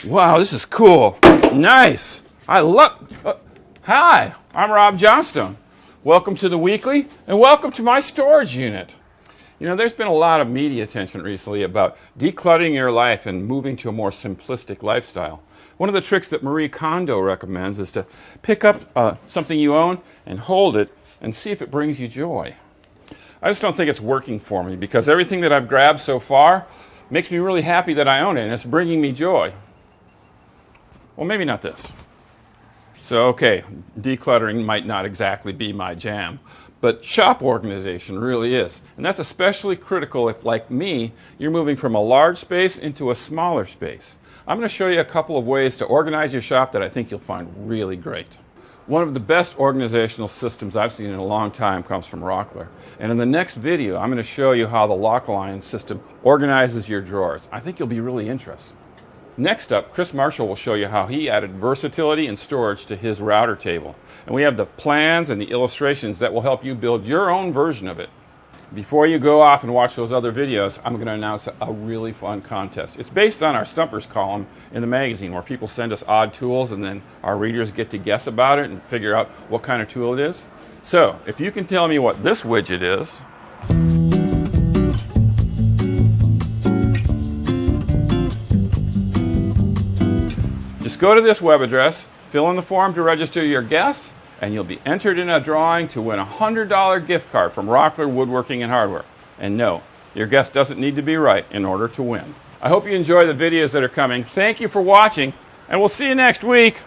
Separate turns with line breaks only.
Wow, this is cool. Nice. I love... hi, I'm Rob Johnstone. Welcome to the Weekly, and welcome to my storage unit. You know, there's been a lot of media attention recently about decluttering your life and moving to a more simplistic lifestyle. One of the tricks that Marie Kondo recommends is to pick up something you own and hold it and see if it brings you joy. I just don't think it's working for me because everything that I've grabbed so far makes me really happy that I own it and it's bringing me joy. Well, maybe not this. So, okay, decluttering might not exactly be my jam, but shop organization really is. And that's especially critical if, like me, you're moving from a large space into a smaller space. I'm going to show you a couple of ways to organize your shop that I think you'll find really great. One of the best organizational systems I've seen in a long time comes from Rockler. And in the next video, I'm going to show you how the Lock Alliance system organizes your drawers. I think you'll be really interested. Next up, Chris Marshall will show you how he added versatility and storage to his router table. And we have the plans and the illustrations that will help you build your own version of it. Before you go off and watch those other videos, I'm going to announce a really fun contest. It's based on our Stumpers column in the magazine where people send us odd tools and then our readers get to guess about it and figure out what kind of tool it is. So, if you can tell me what this widget is, just go to this web address, fill in the form to register your guess, and you'll be entered in a drawing to win a $100 gift card from Rockler Woodworking and Hardware. And no, your guess doesn't need to be right in order to win. I hope you enjoy the videos that are coming. Thank you for watching, and we'll see you next week.